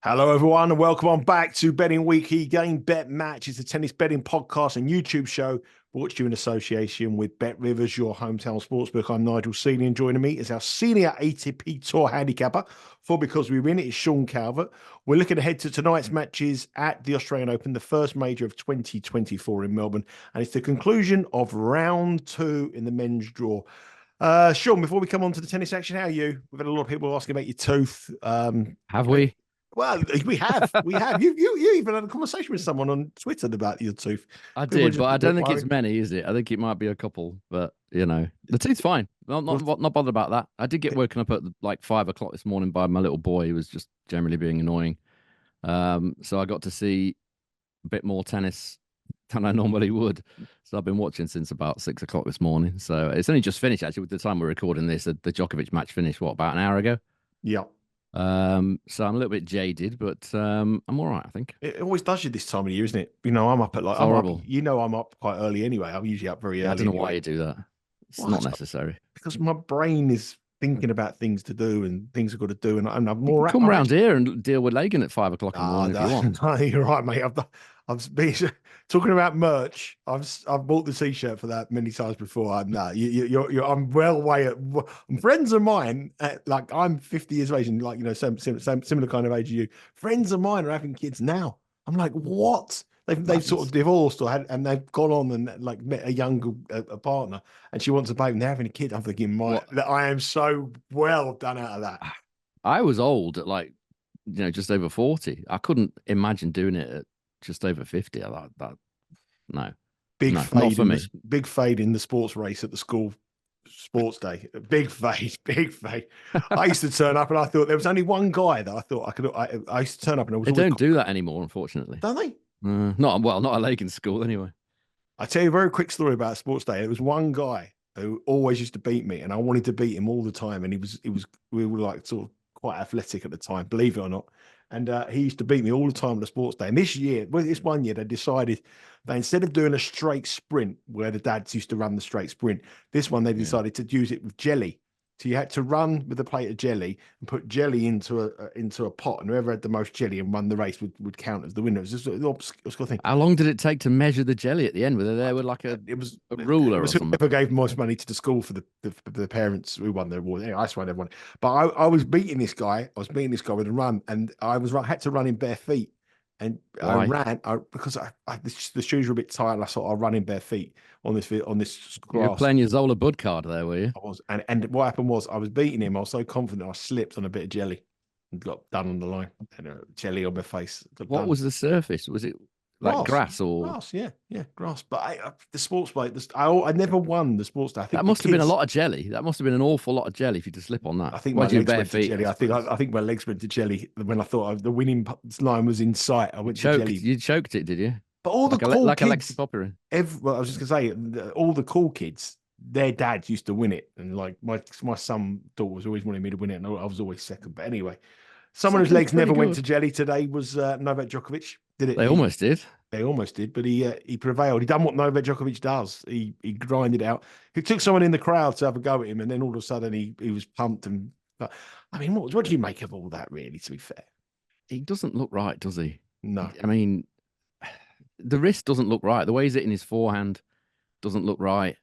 Hello, everyone, and welcome on back to Betting Weekly Game Bet Match. It's a tennis betting podcast and YouTube show brought to you in association with Bet Rivers, your hometown sportsbook. I'm Nigel Seeley, and joining me is our senior ATP Tour handicapper for Because We Win It is Sean Calvert. We're looking ahead to tonight's matches at the Australian Open, the first major of 2024 in Melbourne, and it's the conclusion of round two in the men's draw. Sean, before we come on to the tennis action, how are you? We've had a lot of people asking about your tooth. Have we? Well, we have. You even had a conversation with someone on Twitter about your tooth. I did, but I don't think it's many, is it? I think it might be a couple, but the tooth's fine. Not bothered about that. I did get woken up at like 5 o'clock this morning by my little boy who was just generally being annoying. So I got to see a bit more tennis than I normally would. So I've been watching since about 6 o'clock this morning. So it's only just finished actually. With the time we're recording this, the Djokovic match finished about an hour ago? Yeah. So I'm a little bit jaded, but I'm all right, I think. It always does you this time of year, isn't it? I'm up at like horrible. I'm up quite early anyway. I'm usually up very early. I don't know anyway. why you do that. It's not necessary. Because my brain is thinking about things to do and things I've got to do, and I'm more. Come round here and deal with Lagan at 5 o'clock in the morning if you want. No, you're right, mate. I've been talking about merch. I've bought the t-shirt for that many times before. I'm well away at. Friends of mine, like I'm 50 years of age, and like similar kind of age as you. Friends of mine are having kids now. I'm like, what? They've sort of divorced and they've gone on and like met a younger partner, and she wants a baby and they're having a kid. I'm thinking, that I am so well done out of that. I was old at just over 40. I couldn't imagine doing it at just over 50. I thought that no. Big fade in the sports race at the school sports day. Big fade. I used to turn up and I thought there was only one guy that I thought I could. I used to turn up and they don't do that anymore, unfortunately. Don't they? Not at Lagan school anyway. I tell you a very quick story about a sports day. There was one guy who always used to beat me, and I wanted to beat him all the time. And we were like sort of quite athletic at the time, believe it or not. And he used to beat me all the time at the sports day. And this one year, they decided that instead of doing a straight sprint where the dads used to run the straight sprint, this one they decided to use it with jelly. So you had to run with a plate of jelly and put jelly into a pot, and whoever had the most jelly and won the race would count as the winner. It was just an obscure thing. How long did it take to measure the jelly at the end? Were there with like a ruler or something? Whoever gave most money to the school for the parents who won the award. Anyway, that's why everyone. But I was beating this guy. I was beating this guy with a run, and had to run in bare feet. And I ran because the shoes were a bit tight. And I thought I'll run in bare feet on this grass. You were playing your Zola Bud card there, were you? I was, and what happened was I was beating him. I was so confident I slipped on a bit of jelly and got done on the line. And jelly on my face. What was the surface? Was it like grass or grass? Yeah, grass. But the sports day, I never won the sports day. I think that must have been a lot of jelly. That must have been an awful lot of jelly for you to slip on that. I think my legs went to jelly. I think my legs went to jelly when I thought the winning line was in sight. I went to jelly. You choked it, did you? But all the cool kids, Alexi Popperin. I was just gonna say, all the cool kids, their dads used to win it, and like my son daughters always wanted me to win it, and I was always second. But anyway, someone whose legs never went to jelly today was Novak Djokovic. Did it? They almost did. They almost did, but he prevailed. He done what Novak Djokovic does. He grinded out. He took someone in the crowd to have a go at him, and then all of a sudden he was pumped. And I mean, what do you make of all that? Really, to be fair, he doesn't look right, does he? No. I mean, the wrist doesn't look right. The way he's hitting his forehand doesn't look right.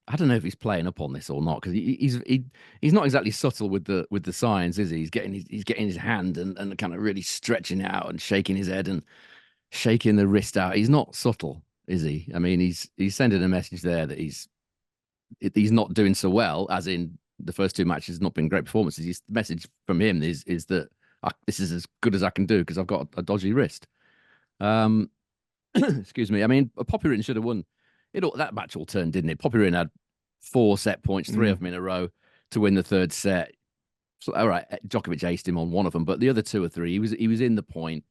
I don't know if he's playing up on this or not, because he's not exactly subtle with the signs, is he? He's getting his hand and kind of really stretching it out and shaking his head and shaking the wrist out. He's not subtle, is he? I mean, he's sending a message there that he's not doing so well, as in the first two matches not been great performances. The message from him is that this is as good as I can do because I've got a dodgy wrist. Excuse me. I mean, Popperin should have won. That match all turned, didn't it? Popperin had 4 set points, 3 of them in a row to win the third set. So, all right, Djokovic aced him on one of them, but the other 2 or 3, he was in the point.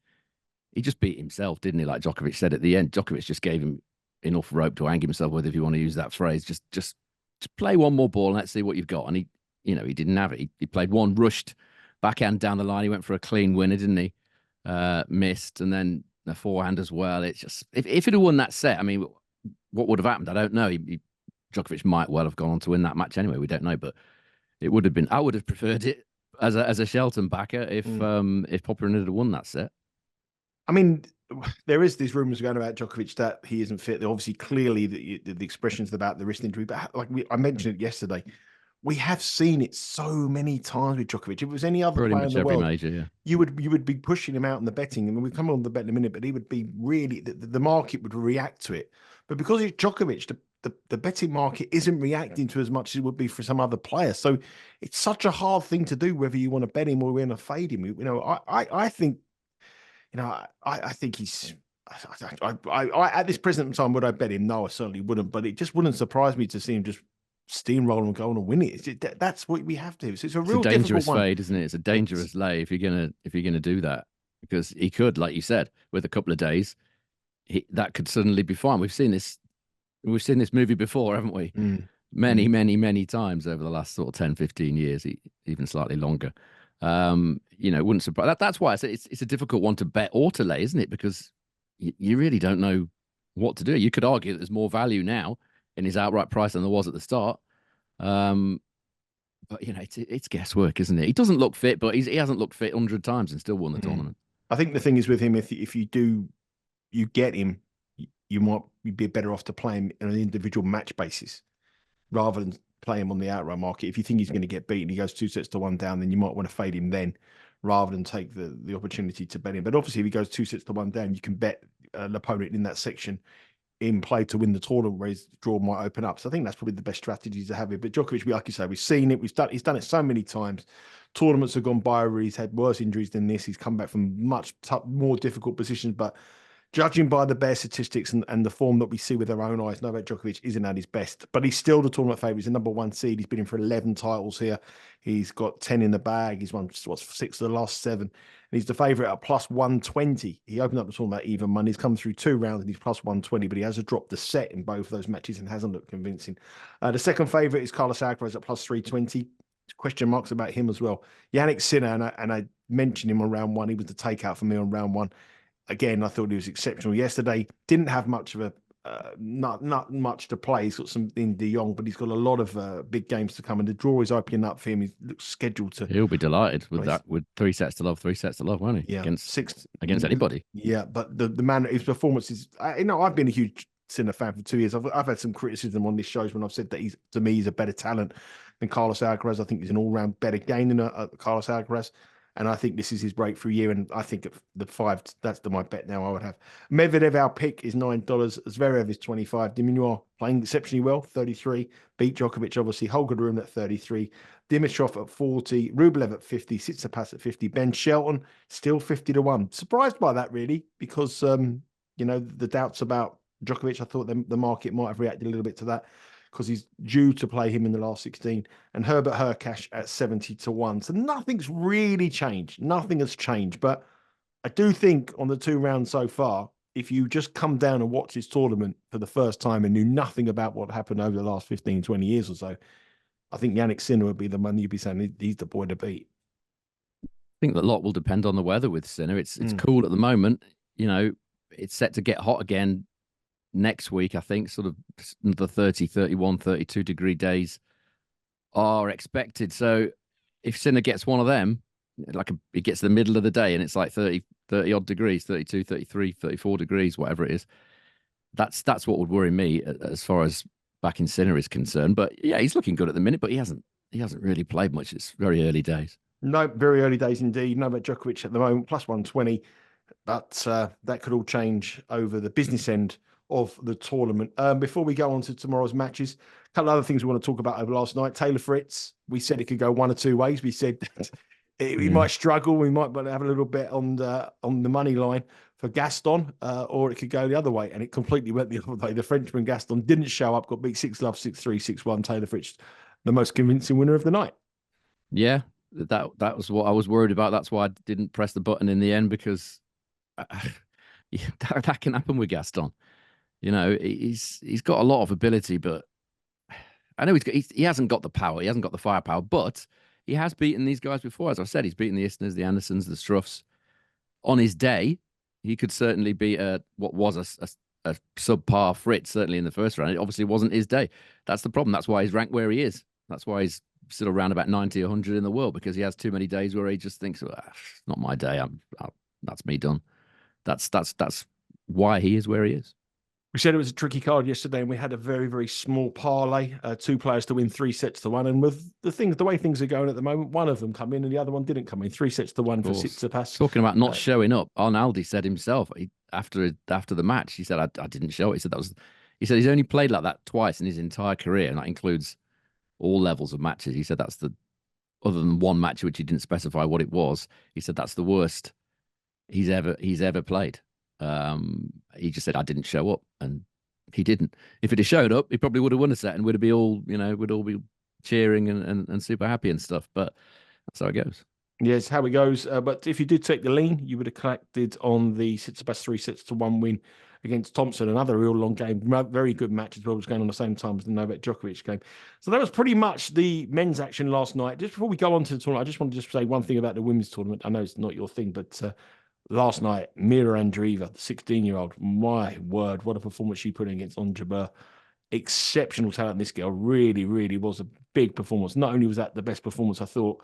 He just beat himself, didn't he? Like Djokovic said at the end, Djokovic just gave him enough rope to hang himself with, if you want to use that phrase. Just play one more ball and let's see what you've got. And he didn't have it. He played one rushed backhand down the line. He went for a clean winner, didn't he? Missed, and then the forehand as well. It's just if he'd have won that set, I mean, what would have happened? I don't know. Djokovic might well have gone on to win that match anyway. We don't know, but it would have been. I would have preferred it as a Shelton backer if Popyrin had won that set. I mean, there is these rumors going about Djokovic that he isn't fit. Obviously, clearly, the expressions about the wrist injury, but like I mentioned it yesterday, we have seen it so many times with Djokovic. If it was any other Pretty player much in the every world, major, yeah. you would be pushing him out in the betting. I mean, we come on the bet in a minute, but he would be really the market would react to it. But because it's Djokovic, the betting market isn't reacting to as much as it would be for some other player. So it's such a hard thing to do whether you want to bet him or you want to fade him. You know, I think, you know, I think he's. At this present time, would I bet him? No, I certainly wouldn't. But it just wouldn't surprise me to see him just steamroll and go on and win it. That's what we have to do. So it's a real dangerous difficult fade, isn't it? It's a dangerous lay if you're gonna do that, because he could, like you said, with a couple of days, that could suddenly be fine. We've seen this movie before, haven't we? Many times over the last sort of 10, 15 years, even slightly longer. You know, wouldn't surprise. That's why I say it's a difficult one to bet or to lay, isn't it? Because you really don't know what to do. You could argue that there's more value now in his outright price than there was at the start. But you know, it's guesswork, isn't it? He doesn't look fit, but he hasn't looked fit 100 times and still won the tournament. I think the thing is with him, if you get him, you might be better off to play him on an individual match basis rather than play him on the outright market. If you think he's going to get beaten, he goes 2-1 down, then you might want to fade him then, rather than take the opportunity to bet him. But obviously, if he goes 2-1 down, you can bet an opponent in that section in play to win the tournament where his draw might open up. So I think that's probably the best strategy to have here. But Djokovic, like you say, we've seen it. He's done it so many times. Tournaments have gone by where he's had worse injuries than this. He's come back from much more difficult positions. But judging by the bare statistics and the form that we see with our own eyes, Novak Djokovic isn't at his best. But he's still the tournament favourite. He's the number one seed. He's been in for 11 titles here. He's got 10 in the bag. He's won 6 of the last 7. And he's the favourite at plus 120. He opened up the tournament even money. He's come through 2 rounds and he's plus 120, but he has dropped the set in both of those matches and hasn't looked convincing. The second favourite is Carlos Alcaraz at plus 320. Question marks about him as well. Jannik Sinner, and I mentioned him on round 1. He was the takeout for me on round 1. Again, I thought he was exceptional yesterday. Didn't have much of a not much to play. He's got some in De Jong, but he's got a lot of big games to come, and the draw is opening up for him. He looks scheduled to. He'll be delighted with that. With 3 sets to love, won't he? Yeah, against anybody. Yeah, but the man, his performance is. I've been a huge Sinner fan for 2 years. I've had some criticism on these shows when I've said that he's a better talent than Carlos Alcaraz. I think he's an all-round better game than Carlos Alcaraz. And I think this is his breakthrough year. And I think the 5, that's my bet now I would have. Medvedev, our pick, is $9. Zverev is 25. Dimitrov playing exceptionally well, 33. Beat Djokovic, obviously. Holger Rune at 33. Dimitrov at 40. Rublev at 50. Tsitsipas at 50. Ben Shelton, still 50-1. Surprised by that, really, because, the doubts about Djokovic, I thought the market might have reacted a little bit to that, because he's due to play him in the last 16, and Hubert Hurkacz at 70-1. So nothing's really changed. Nothing has changed. But I do think on the 2 rounds so far, if you just come down and watch this tournament for the first time and knew nothing about what happened over the last 15, 20 years or so, I think Jannik Sinner would be the one you'd be saying he's the boy to beat. I think that a lot will depend on the weather with Sinner. It's cool at the moment. It's set to get hot again next week. I think sort of the 30, 31, 32 degree days are expected. So if Sinner gets one of them, it gets the middle of the day and it's like 30 odd degrees, 32, 33, 34 degrees, whatever it is. That's what would worry me as far as backing Sinner is concerned. But yeah, he's looking good at the minute, but he hasn't really played much. It's very early days. No, very early days indeed. Novak Djokovic at the moment, plus 120. But that could all change over the business end of the tournament. Before we go on to tomorrow's matches, a couple of other things we want to talk about over last night. Taylor Fritz, we said it could go one or two ways. We said we might struggle. We might have a little bit on the money line for Gaston, or it could go the other way. And it completely went the other way. The Frenchman Gaston didn't show up, got beat 6-love, 6-3, 6-1. Taylor Fritz, the most convincing winner of the night. Yeah, that was what I was worried about. That's why I didn't press the button in the end, because that can happen with Gaston. He's got a lot of ability, but I know he hasn't got the power. He hasn't got the firepower, but he has beaten these guys before. As I said, he's beaten the Isners, the Andersons, the Struffs. On his day, he could certainly beat what was a subpar Fritz, certainly in the first round. It obviously wasn't his day. That's the problem. That's why he's ranked where he is. That's why he's still around about 90, 100 in the world because he has too many days where he just thinks, well, not my day. That's me done. That's why he is where he is. We said it was a tricky card yesterday, and we had a very, very small parlay, 2 players to win 3-1. And with the way things are going at the moment, one of them come in and the other one didn't come in. 3-1 for Tsitsipas. Talking about not showing up, Arnaldi said himself after the match, he said, I didn't show it. He said he's only played like that twice in his entire career, and that includes all levels of matches. He said other than one match which he didn't specify what it was, he said that's the worst he's ever played. He just said, I didn't show up, and he didn't. If he'd have showed up, he probably would have won a set and we'd be all, we'd all be cheering and super happy and stuff. But that's how it goes. Yes, how it goes. But if you did take the lean, you would have collected on the Tsitsipas 3-1 win against Thompson. Another real long game, very good match as well. It was going on the same time as the Novak Djokovic game. So that was pretty much the men's action last night. Just before we go on to the tournament, I just want to say one thing about the women's tournament. I know it's not your thing, but last night, Mira Andreeva, the 16-year-old, my word, what a performance she put in against Ons Jabeur. Exceptional talent. This girl really, really was a big performance. Not only was that the best performance, I thought,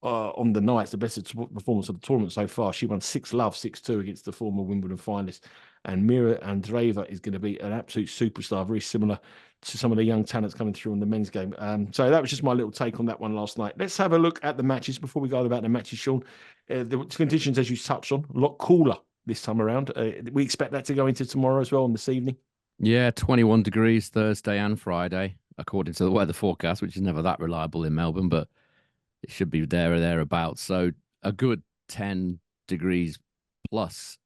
on the night, it's the best performance of the tournament so far. She won 6-love, 6-2 against the former Wimbledon finalist. And Mira Andreeva is going to be an absolute superstar, very similar to some of the young talents coming through in the men's game. So that was just my little take on that one last night. Let's have a look at the matches before we go on about the matches, Sean. The conditions, as you touched on, a lot cooler this time around. We expect that to go into tomorrow as well, and this evening. Yeah, 21 degrees Thursday and Friday, according to the weather forecast, which is never that reliable in Melbourne, but it should be there or thereabouts. So a good 10 degrees plus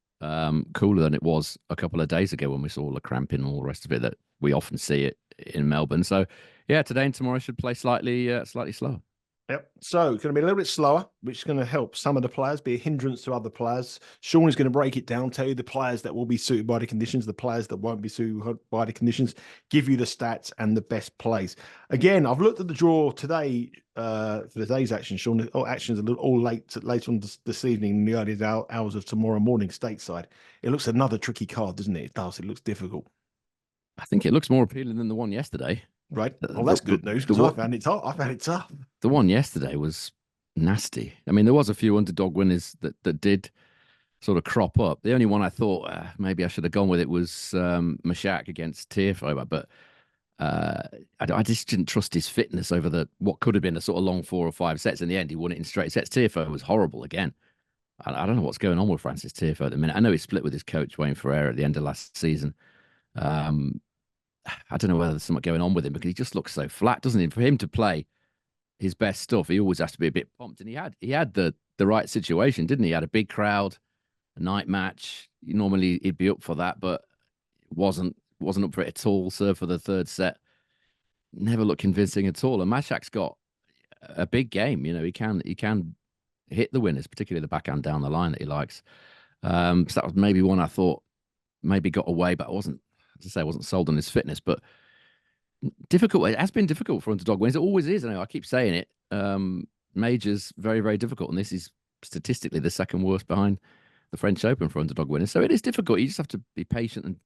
cooler than it was a couple of days ago when we saw all the cramping and all the rest of it that we often see it in Melbourne. So yeah, today and tomorrow should play slightly slower. Yep. So it's going to be a little bit slower, which is going to help some of the players, be a hindrance to other players. Sean is going to break it down, tell you the players that will be suited by the conditions, the players that won't be suited by the conditions, give you the stats and the best plays. Again, I've looked at the draw today for today's action, Sean. Actions are all later on this evening in the early hours of tomorrow morning stateside. It looks another tricky card, doesn't it? It does. It looks difficult. I think it looks more appealing than the one yesterday. Right. Well, that's good news because I found it tough. The one yesterday was nasty. I mean, there was a few underdog winners that did sort of crop up. The only one I thought maybe I should have gone with it was Meshach against Tiafoe, but I just didn't trust his fitness over what could have been a sort of long 4 or 5 sets. In the end, he won it in straight sets. Tiafoe was horrible again. I don't know what's going on with Francis Tiafoe at the minute. I know he split with his coach, Wayne Ferreira, at the end of last season. I don't know whether there's something going on with him because he just looks so flat, doesn't he? For him to play his best stuff, he always has to be a bit pumped. And he had the right situation, didn't he? He had a big crowd, a night match. Normally he'd be up for that, but wasn't up for it at all. Served for the third set. Never looked convincing at all. And Meshach's got a big game. He can hit the winners, particularly the backhand down the line that he likes. So that was maybe one I thought maybe got away, but I wasn't sold on his fitness. But difficult. It has been difficult for underdog wins. It always is. I keep saying it. Majors very, very difficult, and this is statistically the second worst behind the French Open for underdog winners. So it is difficult. You just have to be patient and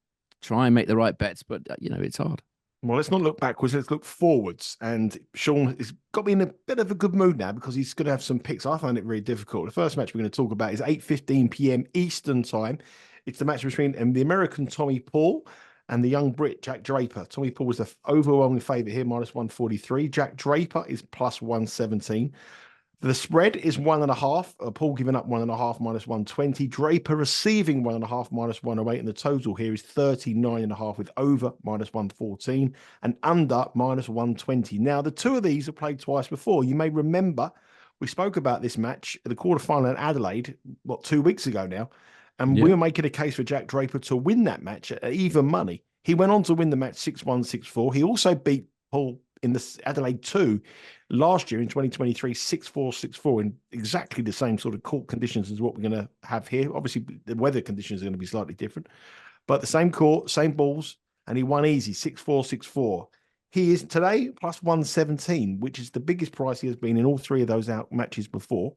try and make the right bets. But it's hard. Well, let's not look backwards. Let's look forwards. And Sean has got me in a bit of a good mood now because he's going to have some picks. I find it really difficult. The first match we're going to talk about is 8:15 p.m. Eastern time. It's the match between the American Tommy Paul and the young Brit, Jack Draper. Tommy Paul was the overwhelming favourite here, -143. Jack Draper is +117. The spread is 1.5. Paul giving up 1.5, -120. Draper receiving 1.5, -108. And the total here is 39.5 with over -114 and under -120. Now, the two of these have played twice before. You may remember we spoke about this match at the quarterfinal in Adelaide, 2 weeks ago now. And we were making a case for Jack Draper to win that match at even money. He went on to win the match 6-1, 6-4. He also beat Paul in the Adelaide 2 last year in 2023, 6-4, 6-4 in exactly the same sort of court conditions as what we're going to have here. Obviously, the weather conditions are going to be slightly different, but the same court, same balls, and he won easy, 6-4, 6-4. He is today +117, which is the biggest price he has been in all three of those matches before.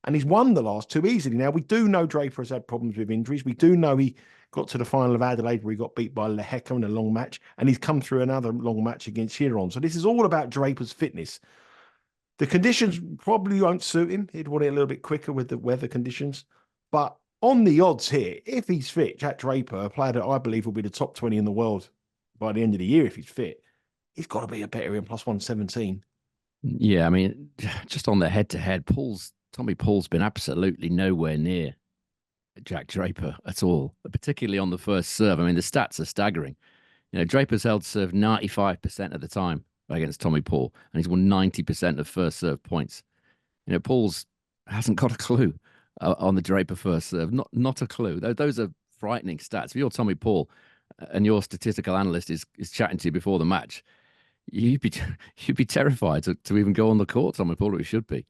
And he's won the last two easily. Now, we do know Draper has had problems with injuries. We do know he got to the final of Adelaide where he got beat by Lehecka in a long match. And he's come through another long match against Giron. So this is all about Draper's fitness. The conditions probably won't suit him. He'd want it a little bit quicker with the weather conditions. But on the odds here, if he's fit, Jack Draper, a player that I believe will be the top 20 in the world by the end of the year if he's fit, he's got to be a better in plus 117. Yeah, I mean, just on the head-to-head, Tommy Paul's been absolutely nowhere near Jack Draper at all, particularly on the first serve. I mean, the stats are staggering. Draper's held serve 95% of the time against Tommy Paul, and he's won 90% of first serve points. Paul's hasn't got a clue on the Draper first serve. Not a clue. Those are frightening stats. If you're Tommy Paul and your statistical analyst is chatting to you before the match, you'd be terrified to even go on the court, Tommy Paul, or he should be.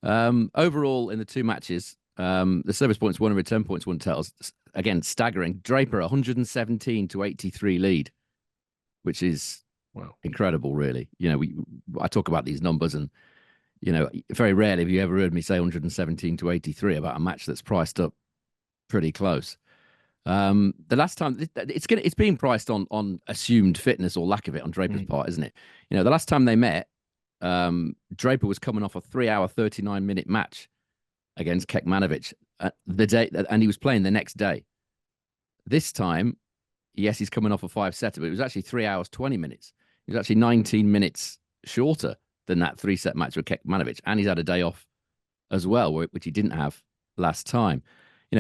Overall, in the two matches, the service points won and return points won totals. Again, staggering. Draper 117 to 83 lead, which is incredible, really. I talk about these numbers, and very rarely have you ever heard me say 117 to 83 about a match that's priced up pretty close. The last time it's being priced on assumed fitness or lack of it on Draper's part, isn't it? The last time they met, Draper was coming off a 3-hour 39-minute match against Kecmanovic the day, and he was playing the next day. This time, yes, he's coming off a 5-setter, but it was actually 3 hours 20 minutes. It was actually 19 minutes shorter than that 3-set match with Kecmanovic, and he's had a day off as well, which he didn't have last time.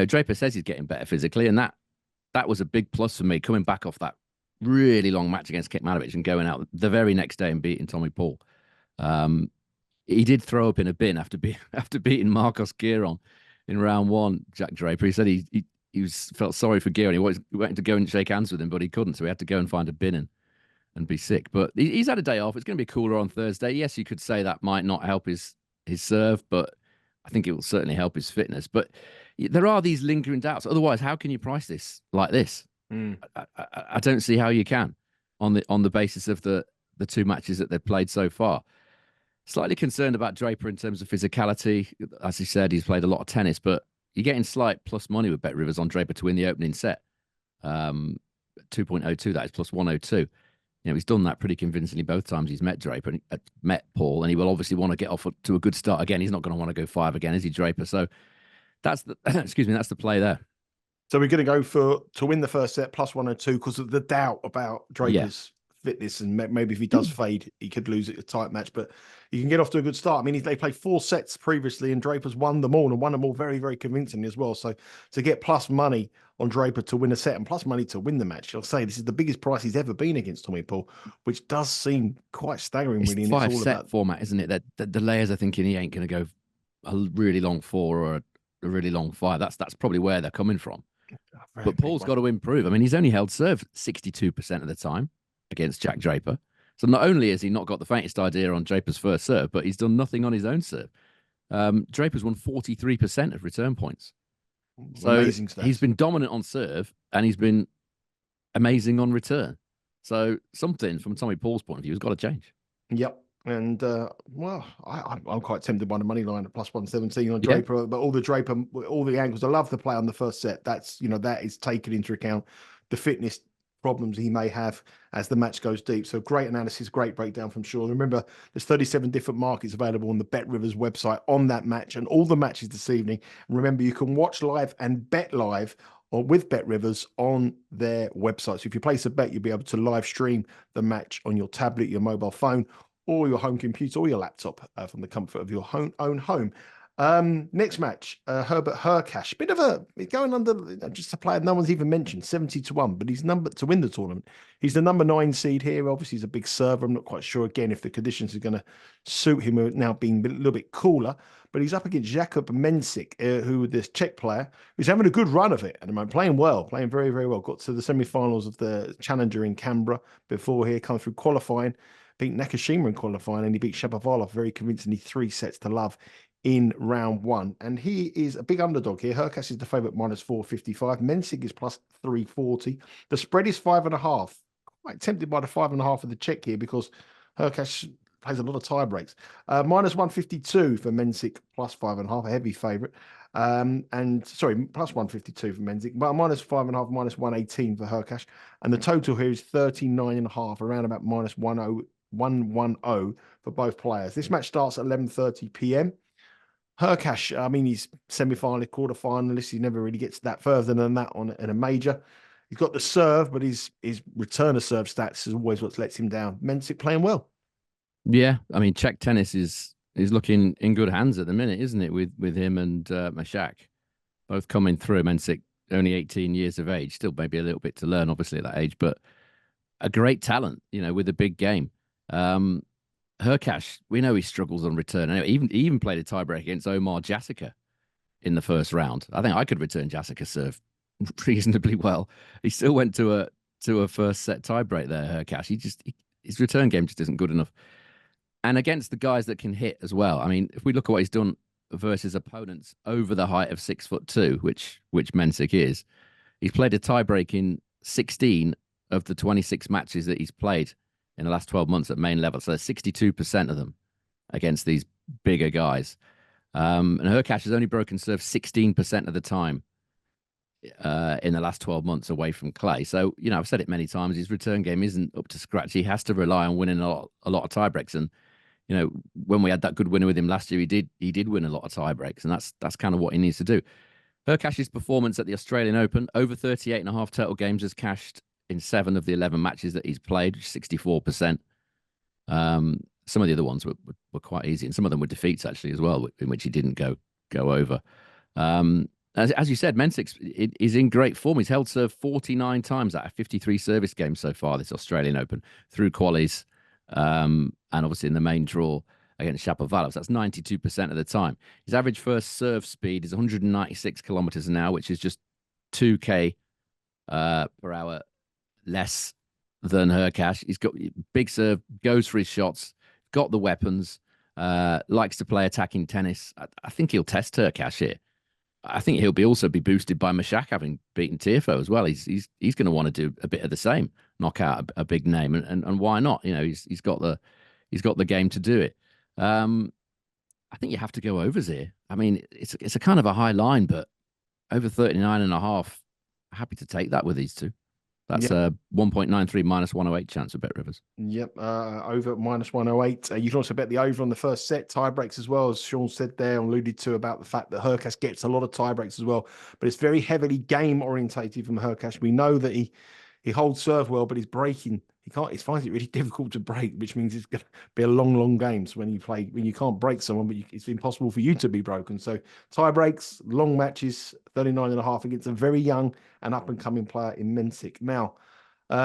Draper says he's getting better physically, and that was a big plus for me, coming back off that really long match against Kecmanovic and going out the very next day and beating Tommy Paul. He did throw up in a bin after beating Marcos Giron in round one. Jack Draper, he said he felt sorry for Giron. He wanted to go and shake hands with him, but he couldn't, so he had to go and find a bin and be sick. But he's had a day off. It's going to be cooler on Thursday. Yes, you could say that might not help his serve, but I think it will certainly help his fitness. But there are these lingering doubts. Otherwise, how can you price this like this? I don't see how you can on the basis of the two matches that they've played so far. Slightly concerned about Draper in terms of physicality. As he said, he's played a lot of tennis, but you're getting slight plus money with Bet Rivers on Draper to win the opening set. 2.02, that is plus 102. He's done that pretty convincingly both times he's met Draper and met Paul, and he will obviously want to get off to a good start again. He's not going to want to go 5 again, is he, Draper? So that's the that's the play there. So we're going to go to win the first set plus 102 because of the doubt about Draper's fitness, and maybe if he does fade, he could lose it a tight match. But you can get off to a good start. I mean, they played 4 sets previously, and Draper's won them all, and won them all very, very convincingly as well. So to get plus money on Draper to win a set and plus money to win the match, I'll say this is the biggest price he's ever been against Tommy Paul, which does seem quite staggering. It's really. 5-set format, isn't it? That the layers are thinking he ain't going to go a really long 4 or a really long 5. That's probably where they're coming from. But Paul's got to improve. I mean, he's only held serve 62% of the time against Jack Draper. So not only has he not got the faintest idea on Draper's first serve, but he's done nothing on his own serve. Draper's won 43% of return points. So he's been dominant on serve, and he's been amazing on return. So something from Tommy Paul's point of view has got to change. Yep. And I'm quite tempted by the money line at plus 117 on Draper, but all the angles. I love the play on the first set. That's that is taken into account the fitness problems he may have as the match goes deep. So great analysis, great breakdown from Sean. Remember, there's 37 different markets available on the Bet Rivers website on that match and all the matches this evening. And remember, you can watch live and bet live or with Bet Rivers on their website. So if you place a bet, you'll be able to live stream the match on your tablet, your mobile phone, or your home computer, or your laptop from the comfort of your own home. Next match, Hubert Hurkacz. Bit of going under just a player no one's even mentioned, 70-1, but he's numbered to win the tournament. He's the number 9 seed here. Obviously, he's a big server. I'm not quite sure again if the conditions are going to suit him now being a little bit cooler. But he's up against Jakub Mensik, who this Czech player who's having a good run of it at the moment, playing very, very well. Got to the semi-finals of the Challenger in Canberra before here, come through qualifying. Beat Nakashima in qualifying, and he beat Shapovalov very convincingly 3-0 in round 1. And he is a big underdog here. Hurkacz is the favourite minus 455. Mensik is plus 340. The spread is 5.5. Quite tempted by the 5.5 of the Czech here because Hurkacz plays a lot of tie breaks. Minus 152 for Mensik, plus 5.5, a heavy favourite. Plus 152 for Mensik, but minus 5.5, minus 118 for Hurkacz. And the total here is 39.5, around about minus 1-1-0 for both players. This match starts at 11:30 p.m. Hurkacz, I mean, he's semi-finalist, quarter-finalist. He never really gets that further than that in a major. He's got the serve, but his return of serve stats is always what lets him down. Mensik playing well. Yeah, I mean, Czech tennis is looking in good hands at the minute, isn't it? With him and Mashak both coming through. Mensik only 18 years of age, still maybe a little bit to learn, obviously at that age, but a great talent, with a big game. Hurkacz, we know he struggles on return. Anyway, he even played a tiebreak against Omar Jasica in the first round. I think I could return Jasica's serve reasonably well. He still went to a first set tiebreak there, Hurkacz. His return game just isn't good enough. And against the guys that can hit as well. I mean, if we look at what he's done versus opponents over the height of 6'2", which Mensik is, he's played a tiebreak in 16 of the 26 matches that he's played in the last 12 months at main level. So 62% of them against these bigger guys. And Hurkacz has only broken serve 16% of the time in the last 12 months away from clay. So, I've said it many times, his return game isn't up to scratch. He has to rely on winning a lot of tiebreaks. And, when we had that good winner with him last year, he did win a lot of tiebreaks. And that's kind of what he needs to do. Hurkacz's performance at the Australian Open, over 38.5 total games, has cashed in 7 of the 11 matches that he's played, 64%. Some of the other ones were quite easy, and some of them were defeats actually as well, in which he didn't go over. As you said, Mensik is in great form. He's held serve 49 times out of 53 service games so far this Australian Open through qualies, and obviously in the main draw against Shapovalov. So that's 92% of the time. His average first serve speed is 196 kilometers an hour, which is just 2k per hour less than Hurkacz. He's got big serve, goes for his shots, got the weapons, likes to play attacking tennis. I think he'll test Hurkacz here. I think he'll also be boosted by Mashak having beaten Tiafoe as well. He's going to want to do a bit of the same, knock out a big name, and why not? He's got the game to do it. I think you have to go overs here. I mean, it's a kind of a high line, but over 39.5, happy to take that with these two. That's a 1.93 minus 108 chance of Bet Rivers. Yep, over minus 108. You can also bet the over on the first set, tiebreaks as well, as Sean said there, alluded to about the fact that Hurkacz gets a lot of tiebreaks as well, but it's very heavily game orientated from Hurkacz. We know that he holds serve well, but he's breaking. He finds it really difficult to break, which means it's going to be a long game. So when you can't break someone, but it's impossible for you to be broken. So tie breaks, long matches, 39.5 against a very young and up and coming player in Mensik. Now,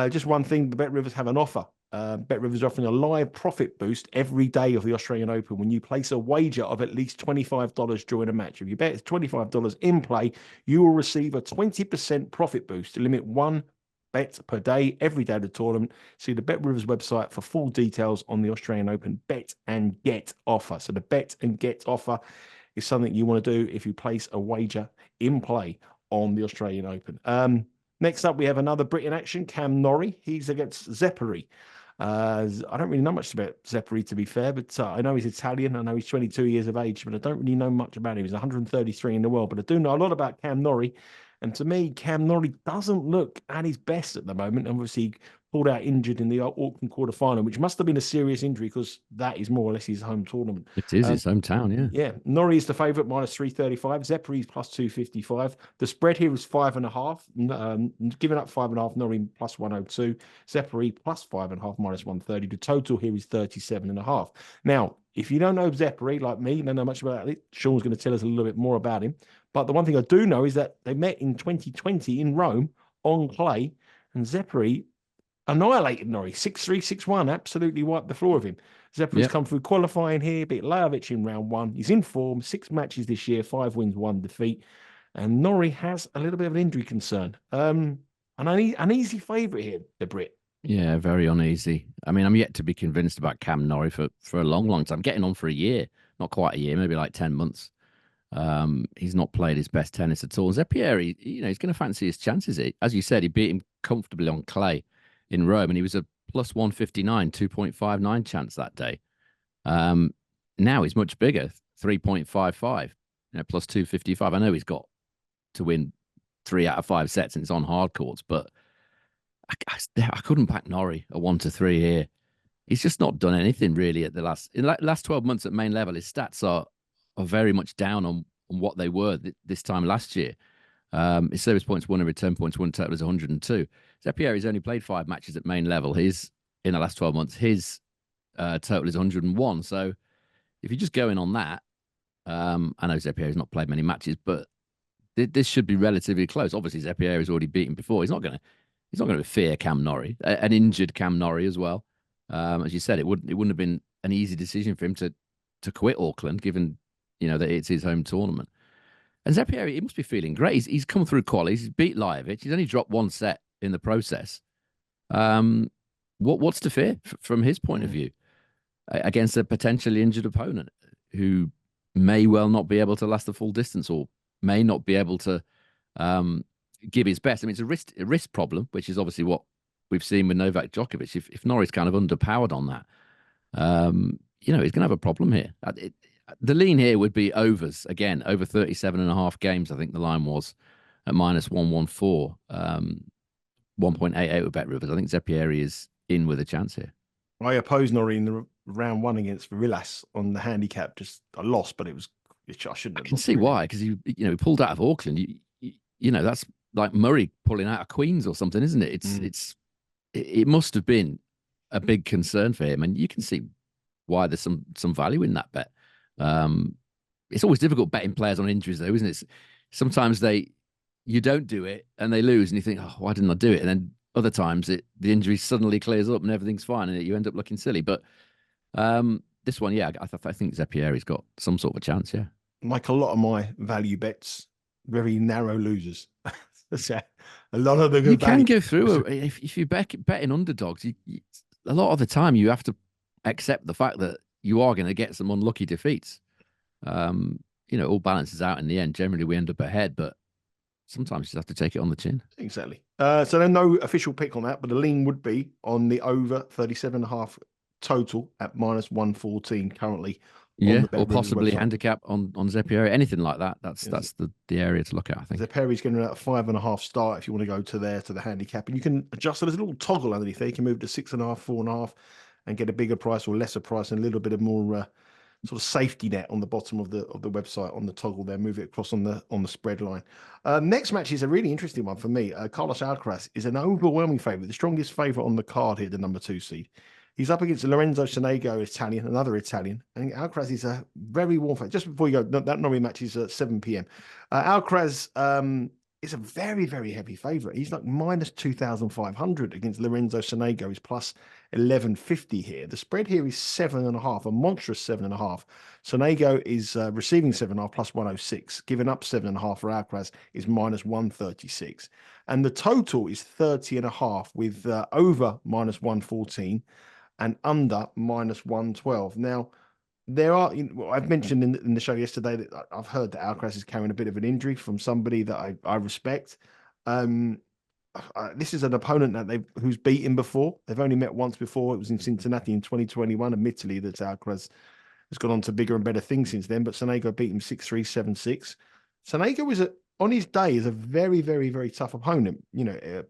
just one thing: the Bet Rivers have an offer. Bet Rivers offering a live profit boost every day of the Australian Open when you place a wager of at least $25 during a match. If you bet $25 in play, you will receive a 20% profit boost. To limit one bet per day, every day of the tournament. See the Bet Rivers website for full details on the Australian Open bet and get offer. So the bet and get offer is something you want to do if you place a wager in play on the Australian Open. Next up, we have another Brit in action, Cam Norrie. He's against Zeppieri. I don't really know much about Zeppieri, to be fair, but I know he's Italian. I know he's 22 years of age, but I don't really know much about him. He's 133 in the world, but I do know a lot about Cam Norrie. And to me, Cam Norrie doesn't look at his best at the moment. Obviously, he pulled out injured in the Auckland quarterfinal, which must have been a serious injury because that is more or less his home tournament. It is his hometown, yeah. Yeah, Norrie is the favourite, minus 335. Zeppieri is plus 255. The spread here is 5.5. Giving up 5.5, Norrie plus 102. Zeppieri plus 5.5, minus 130. The total here is 37.5. Now, if you don't know Zeppieri, like me, don't know much about it, Sean's going to tell us a little bit more about him. But the one thing I do know is that they met in 2020 in Rome on clay, and Zeppieri annihilated Norrie, 6-3, 6-1, absolutely wiped the floor of him. Zeppieri's come through qualifying here, beat Lajovic in round 1. He's in form, 6 matches this year, 5 wins, 1 defeat. And Norrie has a little bit of an injury concern. And an easy favourite here, the Brit. Yeah, very uneasy. I mean, I'm yet to be convinced about Cam Norrie for a long time. Getting on for a year, not quite a year, maybe like 10 months. He's not played his best tennis at all. Zeppieri, he's going to fancy his chances. As you said, he beat him comfortably on clay in Rome, and he was a plus 159, 2.59 chance that day. Now he's much bigger, 3.55, plus 255. I know he's got to win 3 out of 5 sets and it's on hard courts, but I couldn't back Norrie a 1-3 here. he's just not done anything really at the last 12 months at main level. His stats are very much down on what they were this time last year. His service points won and return points won total is 102. Zeppieri's only played 5 matches at main level. His in the last 12 months, his total is 101. So if you're just going on that, I know Zeppieri's not played many matches, but this should be relatively close. Obviously, Zeppieri's already beaten before. He's not going to fear Cam Norrie, an injured Cam Norrie as well. As you said, it wouldn't have been an easy decision for him to quit Auckland, given that it's his home tournament. And Zeppieri, he must be feeling great. He's come through qualies. He's beat Lajovic. He's only dropped 1 set in the process. What's to fear from his point of view against a potentially injured opponent who may well not be able to last the full distance or may not be able to give his best? I mean, it's a wrist problem, which is obviously what we've seen with Novak Djokovic. If Norrie's kind of underpowered on that, he's going to have a problem here. The lean here would be overs again, over 37.5 games. I think the line was at -114, 1.88 with Bet Rivers. I think Zeppieri is in with a chance here. I opposed Norrie in the round 1 against Virillas on the handicap. Just I lost, but I shouldn't have. I can see why, because he pulled out of Auckland. That's like Murray pulling out of Queens or something, isn't it? It must have been a big concern for him, and you can see why there's some value in that bet. It's always difficult betting players on injuries, though, isn't it? Sometimes you don't do it and they lose, and you think, oh, why didn't I do it? And then other times the injury suddenly clears up and everything's fine, and you end up looking silly. But this one, yeah, I think Zeppieri's got some sort of a chance. Yeah, like a lot of my value bets, very narrow losers. A lot of them. You can go through if you betting underdogs. A lot of the time you have to accept the fact that you are going to get some unlucky defeats. All balances out in the end. Generally, we end up ahead, but sometimes you just have to take it on the chin. Exactly. So there's no official pick on that, but the lean would be on the over 37.5 total at -114 currently. Yeah, or possibly handicap on Zeppieri, anything like that. That's the area to look at, I think. Zeppieri's getting a 5.5 start if you want to go to the handicap, and you can adjust it. There's a little toggle underneath there. You can move to 6.5, 4.5, and get a bigger price or lesser price and a little bit of more sort of safety net on the bottom of the website on the toggle there. Move it across on the spread line. Next match is a really interesting one for me. Carlos Alcaraz is an overwhelming favourite, the strongest favourite on the card here, the number 2 seed. He's up against Lorenzo Sonego, Italian, another Italian. I think Alcaraz is a very warm favourite. Just before you go, that Norrie match is at 7 p.m. Alcaraz is a very, very heavy favourite. He's like -2,500 against Lorenzo Sonego. He's plus 1150 here. The spread here is 7.5, a monstrous 7.5. Sonego is receiving 7.5 plus 106. Giving up 7.5 for Alcaraz is -136. And the total is 30.5 with over -114 and under -112. Now, there are, I've mentioned in the show yesterday that I've heard that Alcaraz is carrying a bit of an injury from somebody that I respect. This is an opponent that who's beaten before. They've only met once before. It was in Cincinnati in 2021. Admittedly, that Alcaraz has gone on to bigger and better things since then. But Sonego beat him 6-3, 7-6. Sonego on his day is a very, very, very tough opponent,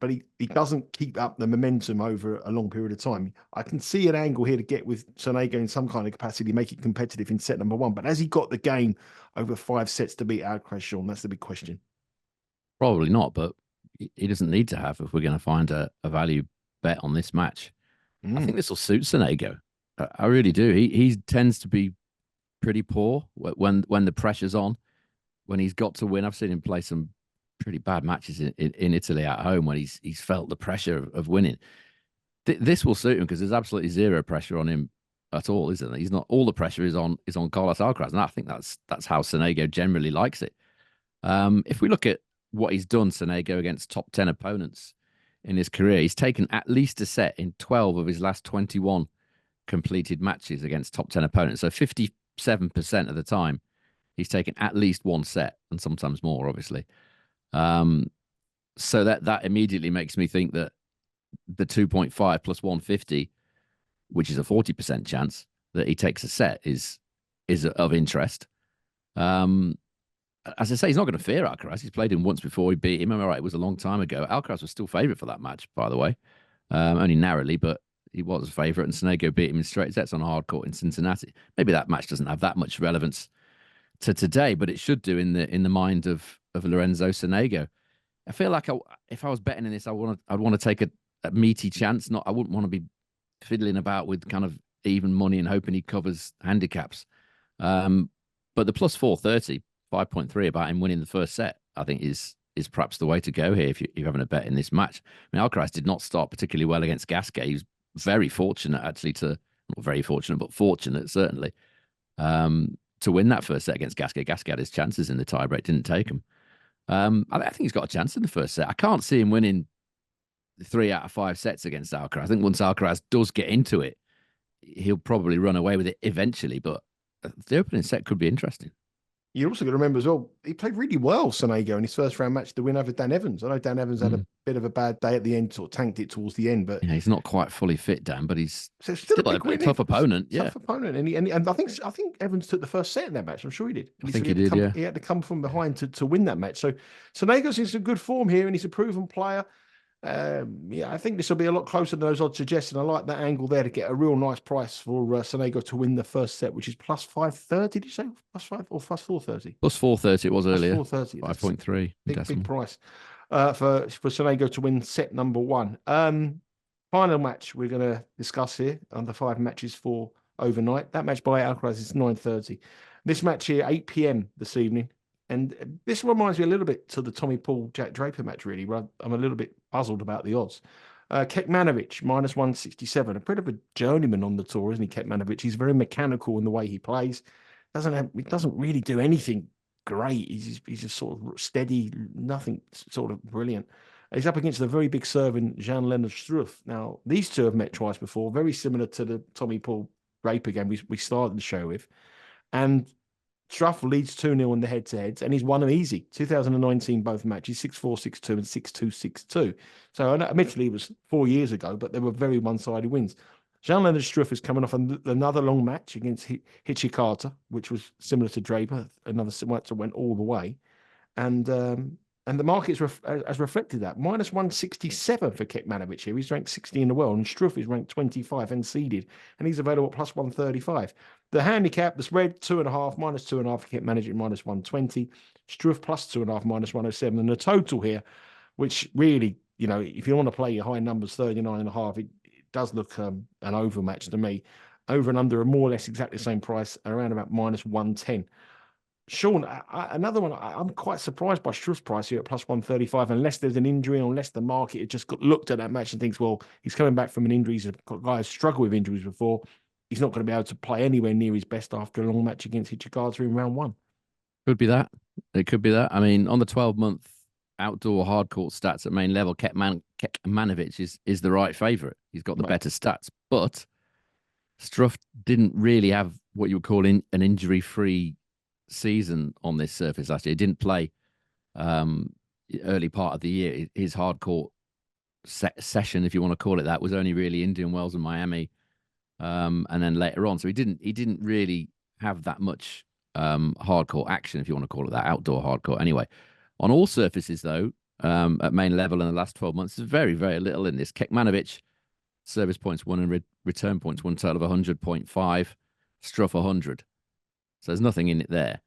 but he doesn't keep up the momentum over a long period of time. I can see an angle here to get with Sonego in some kind of capacity, make it competitive in set number 1. But has he got the game over 5 sets to beat Alcaraz, Sean? That's the big question. Probably not, but he doesn't need to have if we're going to find a value bet on this match. I think this will suit Sonego. I really do. He tends to be pretty poor when the pressure's on. When he's got to win, I've seen him play some pretty bad matches in Italy at home when he's felt the pressure of winning. This will suit him because there's absolutely zero pressure on him at all, isn't there? He's not. All the pressure is on Carlos Alcaraz, and I think that's how Sonego generally likes it. If we look at what he's done, Sonego, against top 10 opponents in his career, he's taken at least a set in 12 of his last 21 completed matches against top 10 opponents. So 57% of the time, he's taken at least one set, and sometimes more, obviously. So that immediately makes me think that the 2.5 plus 150, which is a 40% chance that he takes a set, is of interest. As I say, he's not going to fear Alcaraz. He's played him once before. He beat him. Am I right? It was a long time ago. Alcaraz was still favourite for that match, by the way, only narrowly, but he was a favourite, and Sonego beat him in straight sets on a hard court in Cincinnati. Maybe that match doesn't have that much relevance to today, but it should do in the mind of Lorenzo Sonego. I feel like if I was betting in this, I'd want to take a meaty chance. I wouldn't want to be fiddling about with kind of even money and hoping he covers handicaps. But the plus 430, 5.3 about him winning the first set, I think is perhaps the way to go here if you're having a bet in this match. I mean, Alcaraz did not start particularly well against Gasquet. He was very fortunate, actually, not very fortunate, but fortunate, certainly, to win that first set against Gasquet. Gasquet had his chances in the tiebreak, didn't take them. I think he's got a chance in the first set. I can't see him winning 3 out of 5 sets against Alcaraz. I think once Alcaraz does get into it, he'll probably run away with it eventually, but the opening set could be interesting. You're also got to remember as well, he played really well, Sonego, in his first round match to win over Dan Evans. I know Dan Evans had a bit of a bad day at the end, sort of tanked it towards the end, but yeah, he's not quite fully fit, Dan, but he's still a tough opponent. Tough opponent, and I think Evans took the first set in that match. I'm sure he did. I think he did. He had to come from behind to win that match. So Sonego's in some good form here, and he's a proven player. I think this will be a lot closer than those odds suggest, and I like that angle there to get a real nice price for Sonego to win the first set, which is plus 530. Did you say plus 5 or plus 430? Plus 430 it was earlier. 430, 5.3. Big price for Sonego to win set number 1. Final match we're going to discuss here under 5 matches for overnight. That match by Alcaraz is 9:30. This match here 8 p.m. this evening. And this reminds me a little bit to the Tommy Paul Jack Draper match, really, where I'm a little bit puzzled about the odds. Kecmanovic, minus 167, a bit of a journeyman on the tour, isn't he, Kecmanovic? He's very mechanical in the way he plays. He doesn't really do anything great. He's just sort of steady, nothing sort of brilliant. He's up against the very big serving Jan-Lennard Struff. Now, these two have met twice before, very similar to the Tommy Paul Draper game we started the show with. And Struff leads 2-0 in the head-to-heads, and he's won them easy. 2019, both matches, 6-4, 6-2, and 6-2, 6-2. So, admittedly, it was 4 years ago, but they were very one-sided wins. Jan-Lennard Struff is coming off another long match against Hurkacz, which was similar to Draper, another match that went all the way. And the market has reflected that. Minus 167 for Kecmanovic here. He's ranked 60 in the world, and Struff is ranked 25 and seeded, and he's available at plus 135. The handicap, the spread, 2.5, minus 2.5 for Kecmanovic, minus 120. Struff plus 2.5, minus 107. And the total here, which really, if you want to play your high numbers, 39.5, it does look an overmatch to me. Over and under are more or less exactly the same price, around about minus 110. Sean, another one, I'm quite surprised by Struff's price here at plus 135, unless there's an injury, unless the market had just looked at that match and thinks, well, he's coming back from an injury. He's a guy who's struggled with injuries before. He's not going to be able to play anywhere near his best after a long match against Hurkacz in round 1. Could be that. It could be that. I mean, on the 12-month outdoor hard court stats at main level, Kecmanovic is the right favourite. He's got the better stats, but Struff didn't really have what you would call an injury-free season on this surface last year. He didn't play early part of the year. His hard court session, if you want to call it that, was only really Indian Wells and Miami, and then later on. So he didn't really have that much hard court action, if you want to call it that, outdoor hard court. Anyway, on all surfaces though, at main level in the last 12 months, there's very, very little in this. Kecmanovic, service points 1 and return points 1, total of 100.5. Struff 100. So there's nothing in it there.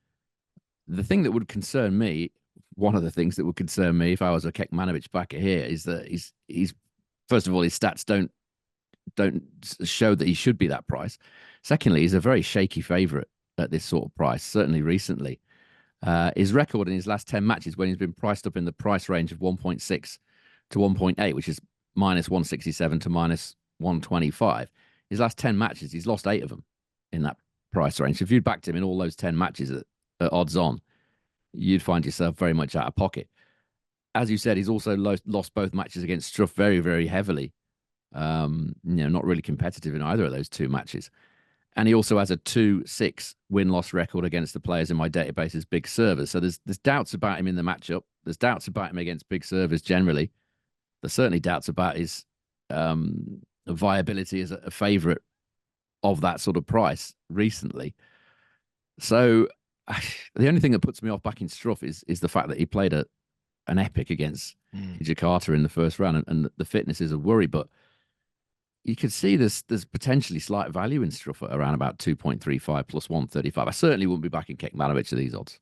The thing that would concern me, one of the things that would concern me if I was a Kecmanovic backer here, is that he's first of all, his stats don't show that he should be that price. Secondly, he's a very shaky favourite at this sort of price, certainly recently. His record in his last 10 matches, when he's been priced up in the price range of 1.6 to 1.8, which is minus 167 to minus 125, his last 10 matches, he's lost 8 of them in that price range. So if you'd backed him in all those 10 matches at odds on, you'd find yourself very much out of pocket. As you said, he's also lost both matches against Struff very, very heavily. Not really competitive in either of those 2 matches. And he also has a 2-6 win-loss record against the players in my database as big servers. So there's doubts about him in the matchup. There's doubts about him against big servers generally. There's certainly doubts about his viability as a favourite of that sort of price recently. So the only thing that puts me off backing Struff is the fact that he played an epic against Hurkacz in the first round, and the fitness is a worry. But you could see there's potentially slight value in Struff at around about 2.35 plus 135. I certainly wouldn't be backing Kecmanovic at these odds.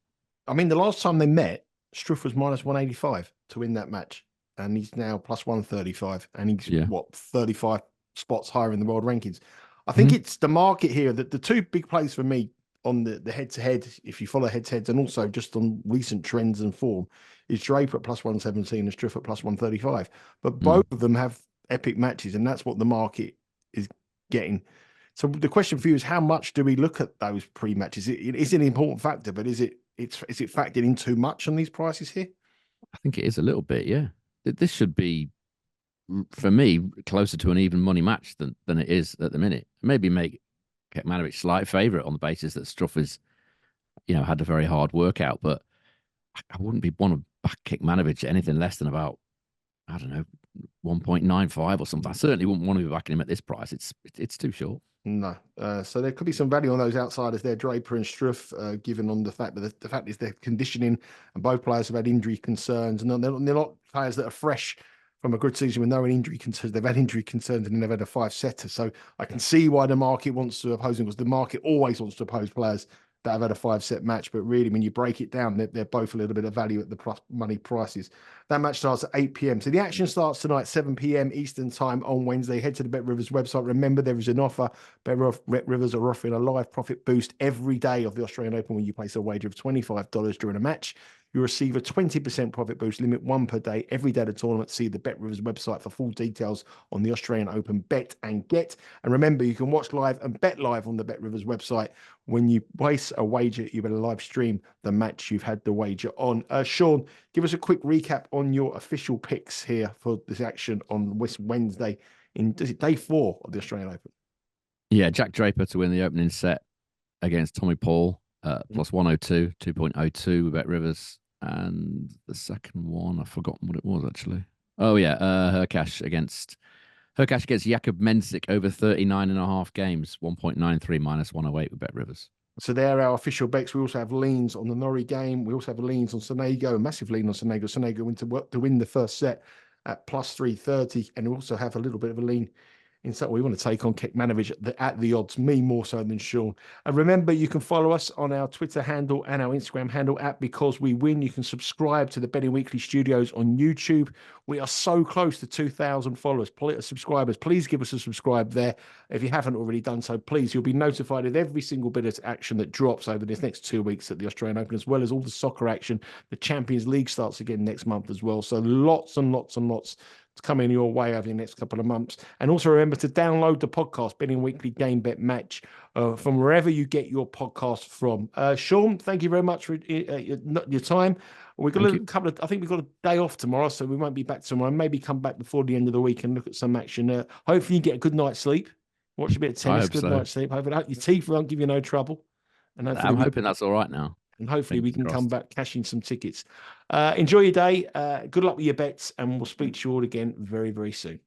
I mean, the last time they met, Struff was minus 185 to win that match, and he's now plus 135, and he's what 35 spots higher in the world rankings. I think it's the market here that the two big plays for me on the head-to-head, if you follow head-to-heads, and also just on recent trends and form, is Draper at plus 117 and Struff at plus 135. But both of them have epic matches, and that's what the market is getting. So the question for you is, how much do we look at those pre-matches? It is an important factor, but is it factored in too much on these prices here? I think it is a little bit, yeah. This should be, for me, closer to an even money match than it is at the minute. Maybe make Kecmanovic slight favourite on the basis that Struff is, had a very hard workout, but I wouldn't want to back Kecmanovic anything less than about, I don't know, 1.95 or something. I certainly wouldn't want to be backing him at this price. It's too short. No. So there could be some value on those outsiders there, Draper and Struff, given on the fact that the fact is they're conditioning, and both players have had injury concerns, and they're not players that are fresh from a good season with no injury concerns. They've had injury concerns and they've had a 5-setter. So I can see why the market wants to oppose them, because the market always wants to oppose players that have had a 5-set match. But really, when you break it down, they're both a little bit of value at the money prices. That match starts at 8 p.m. So the action starts tonight, 7 p.m. Eastern time on Wednesday. Head to the Bet Rivers website. Remember, there is an offer. Bet Rivers are offering a live profit boost every day of the Australian Open when you place a wager of $25 during a match. You receive a 20% profit boost, limit 1 per day, every day of the tournament. See the Bet Rivers website for full details on the Australian Open bet and get. And remember, you can watch live and bet live on the Bet Rivers website. When you place a wager, you better live stream the match you've had the wager on. Sean, give us a quick recap on your official picks here for this action on this Wednesday in day 4 of the Australian Open. Yeah, Jack Draper to win the opening set against Tommy Paul. Plus 102, 2.02 with Bet Rivers. And the second one, I've forgotten what it was actually. Oh, yeah. Hurkacz against Jakub Mensik over 39.5 games, 1.93 minus 108 with Bet Rivers. So they're our official bets. We also have leans on the Norrie game. We also have leans on Sonego, a massive lean on Sonego. Sonego went to work to win the first set at plus 330. And we also have a little bit of a lean in fact, we want to take on Kecmanovic at the odds, me more so than Sean. And remember, you can follow us on our Twitter handle and our Instagram handle at Because We Win. You can subscribe to the Betting Weekly Studios on YouTube. We are so close to 2,000 followers, subscribers. Please give us a subscribe there. If you haven't already done so, please, you'll be notified of every single bit of action that drops over this next 2 weeks at the Australian Open, as well as all the soccer action. The Champions League starts again next month as well. So lots and lots and lots coming your way over the next couple of months. And also remember to download the podcast, Betting Weekly Game Bet Match, from wherever you get your podcast from. Sean, thank you very much for your time. We've got I think we've got a day off tomorrow, so we won't be back tomorrow. Maybe come back before the end of the week and look at some action. Hopefully you get a good night's sleep. Watch a bit of tennis, good night's sleep. Hopefully your teeth won't give you no trouble. And I'm hoping that's all right now. And hopefully we can come back cashing some tickets. Enjoy your day. Good luck with your bets, and we'll speak to you all again very, very soon.